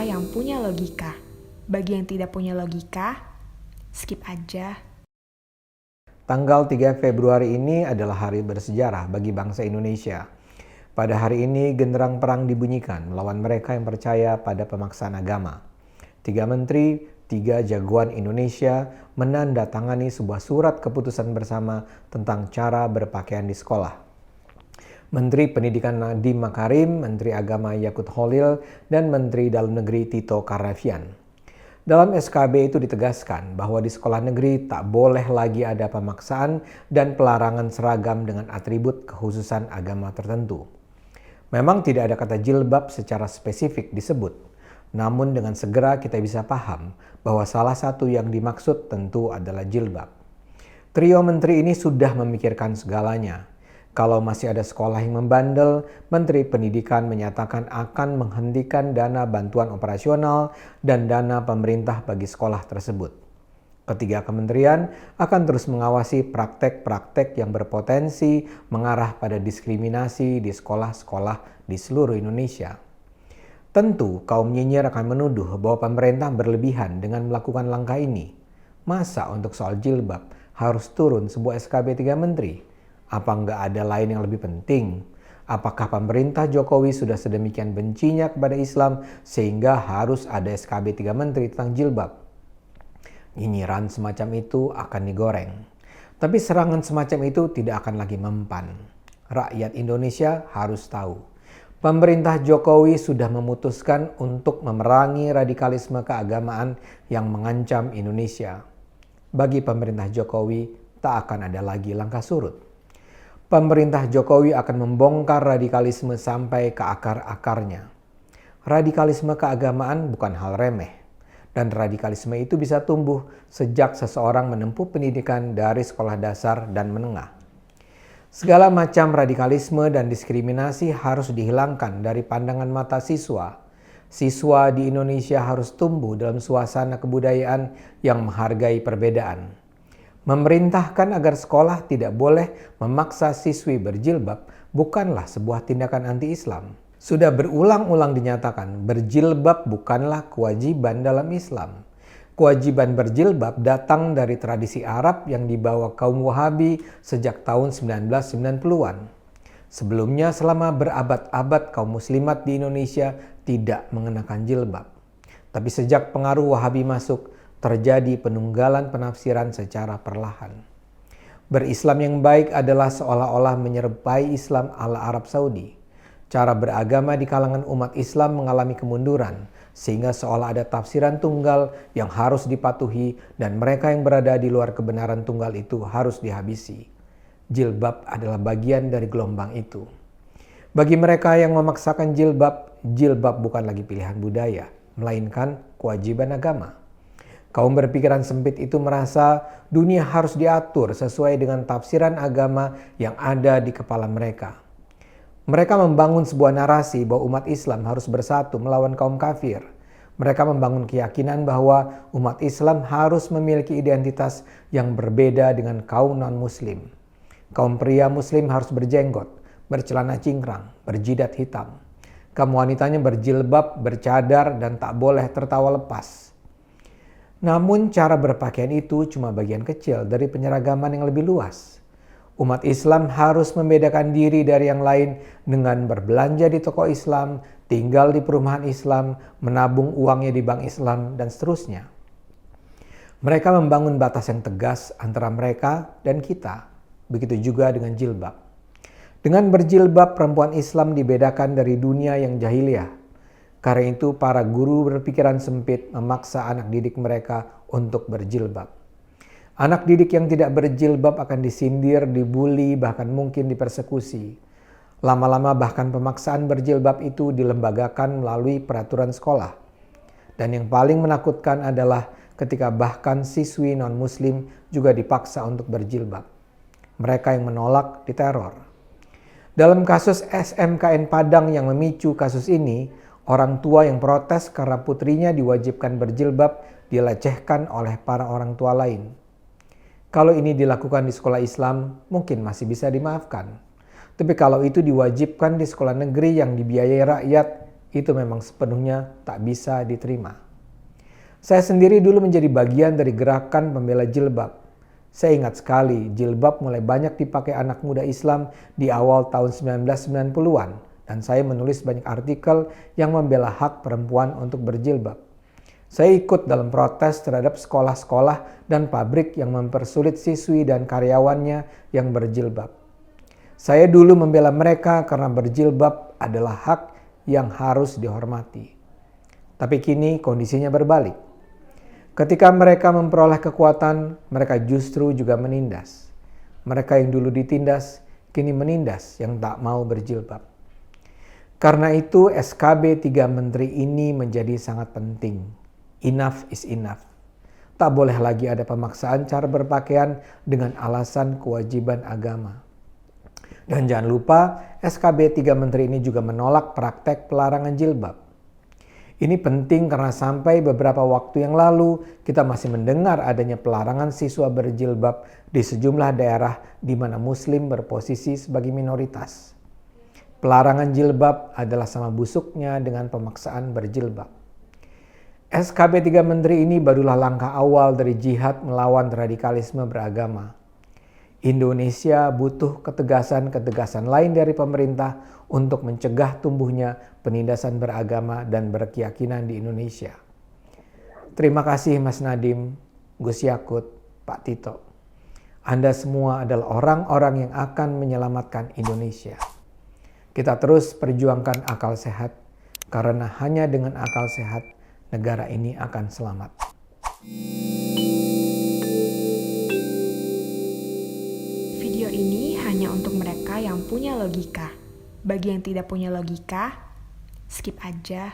cerita yang punya logika. Bagi yang tidak punya logika, skip aja. Tanggal 3 Februari ini adalah hari bersejarah bagi bangsa Indonesia. Pada hari ini genderang perang dibunyikan melawan mereka yang percaya pada pemaksaan agama. 3 menteri, 3 jagoan Indonesia menandatangani sebuah surat keputusan bersama tentang cara berpakaian di sekolah. Menteri Pendidikan Nadiem Makarim, Menteri Agama Yakut Khalil, dan Menteri Dalam Negeri Tito Karnavian. Dalam SKB itu ditegaskan bahwa di sekolah negeri tak boleh lagi ada pemaksaan dan pelarangan seragam dengan atribut kekhususan agama tertentu. Memang tidak ada kata jilbab secara spesifik disebut, namun dengan segera kita bisa paham bahwa salah satu yang dimaksud tentu adalah jilbab. Trio menteri ini sudah memikirkan segalanya. Kalau masih ada sekolah yang membandel, Menteri Pendidikan menyatakan akan menghentikan dana bantuan operasional dan dana pemerintah bagi sekolah tersebut. Ketiga kementerian akan terus mengawasi praktek-praktek yang berpotensi mengarah pada diskriminasi di sekolah-sekolah di seluruh Indonesia. Tentu kaum nyinyir akan menuduh bahwa pemerintah berlebihan dengan melakukan langkah ini. Masa untuk soal jilbab harus turun sebuah SKB 3 menteri? Apa nggak ada lain yang lebih penting? Apakah pemerintah Jokowi sudah sedemikian bencinya kepada Islam sehingga harus ada SKB 3 menteri tentang jilbab? Nyinyiran semacam itu akan digoreng. Tapi serangan semacam itu tidak akan lagi mempan. Rakyat Indonesia harus tahu. Pemerintah Jokowi sudah memutuskan untuk memerangi radikalisme keagamaan yang mengancam Indonesia. Bagi pemerintah Jokowi, tak akan ada lagi langkah surut. Pemerintah Jokowi akan membongkar radikalisme sampai ke akar-akarnya. Radikalisme keagamaan bukan hal remeh, dan radikalisme itu bisa tumbuh sejak seseorang menempuh pendidikan dari sekolah dasar dan menengah. Segala macam radikalisme dan diskriminasi harus dihilangkan dari pandangan mata siswa. Siswa di Indonesia harus tumbuh dalam suasana kebudayaan yang menghargai perbedaan. Memerintahkan agar sekolah tidak boleh memaksa siswi berjilbab bukanlah sebuah tindakan anti-Islam. Sudah berulang-ulang dinyatakan berjilbab bukanlah kewajiban dalam Islam. Kewajiban berjilbab datang dari tradisi Arab yang dibawa kaum Wahabi sejak tahun 1990-an. Sebelumnya selama berabad-abad kaum muslimat di Indonesia tidak mengenakan jilbab. Tapi sejak pengaruh Wahabi masuk, terjadi penunggalan penafsiran secara perlahan. Berislam yang baik adalah seolah-olah menyerupai Islam ala Arab Saudi. Cara beragama di kalangan umat Islam mengalami kemunduran, sehingga seolah ada tafsiran tunggal yang harus dipatuhi dan mereka yang berada di luar kebenaran tunggal itu harus dihabisi. Jilbab adalah bagian dari gelombang itu. Bagi mereka yang memaksakan jilbab, jilbab bukan lagi pilihan budaya, melainkan kewajiban agama. Kaum berpikiran sempit itu merasa dunia harus diatur sesuai dengan tafsiran agama yang ada di kepala mereka. Mereka membangun sebuah narasi bahwa umat Islam harus bersatu melawan kaum kafir. Mereka membangun keyakinan bahwa umat Islam harus memiliki identitas yang berbeda dengan kaum non-muslim. Kaum pria muslim harus berjenggot, bercelana cingkrang, berjidat hitam. Kaum wanitanya berjilbab, bercadar, dan tak boleh tertawa lepas. Namun cara berpakaian itu cuma bagian kecil dari penyeragaman yang lebih luas. Umat Islam harus membedakan diri dari yang lain dengan berbelanja di toko Islam, tinggal di perumahan Islam, menabung uangnya di bank Islam, dan seterusnya. Mereka membangun batas yang tegas antara mereka dan kita. Begitu juga dengan jilbab. Dengan berjilbab, perempuan Islam dibedakan dari dunia yang jahiliyah. Karena itu para guru berpikiran sempit memaksa anak didik mereka untuk berjilbab. Anak didik yang tidak berjilbab akan disindir, dibully, bahkan mungkin dipersekusi. Lama-lama bahkan pemaksaan berjilbab itu dilembagakan melalui peraturan sekolah. Dan yang paling menakutkan adalah ketika bahkan siswi non-muslim juga dipaksa untuk berjilbab. Mereka yang menolak diteror. Dalam kasus SMKN Padang yang memicu kasus ini, orang tua yang protes karena putrinya diwajibkan berjilbab dilecehkan oleh para orang tua lain. Kalau ini dilakukan di sekolah Islam, mungkin masih bisa dimaafkan. Tapi kalau itu diwajibkan di sekolah negeri yang dibiayai rakyat, itu memang sepenuhnya tak bisa diterima. Saya sendiri dulu menjadi bagian dari gerakan pembela jilbab. Saya ingat sekali jilbab mulai banyak dipakai anak muda Islam di awal tahun 1990-an dan saya menulis banyak artikel yang membela hak perempuan untuk berjilbab. Saya ikut dalam protes terhadap sekolah-sekolah dan pabrik yang mempersulit siswi dan karyawannya yang berjilbab. Saya dulu membela mereka karena berjilbab adalah hak yang harus dihormati. Tapi kini kondisinya berbalik. Ketika mereka memperoleh kekuatan, mereka justru juga menindas. Mereka yang dulu ditindas, kini menindas yang tak mau berjilbab. Karena itu SKB 3 Menteri ini menjadi sangat penting. Enough is enough. Tak boleh lagi ada pemaksaan cara berpakaian dengan alasan kewajiban agama. Dan jangan lupa SKB 3 Menteri ini juga menolak praktek pelarangan jilbab. Ini penting karena sampai beberapa waktu yang lalu kita masih mendengar adanya pelarangan siswa berjilbab di sejumlah daerah di mana Muslim berposisi sebagai minoritas. Pelarangan jilbab adalah sama busuknya dengan pemaksaan berjilbab. SKB 3 Menteri ini barulah langkah awal dari jihad melawan radikalisme beragama. Indonesia butuh ketegasan-ketegasan lain dari pemerintah untuk mencegah tumbuhnya penindasan beragama dan berkeyakinan di Indonesia. Terima kasih Mas Nadiem, Gus Yakut, Pak Tito. Anda semua adalah orang-orang yang akan menyelamatkan Indonesia. Kita terus perjuangkan akal sehat, karena hanya dengan akal sehat negara ini akan selamat. Video ini hanya untuk mereka yang punya logika. Bagi yang tidak punya logika, skip aja.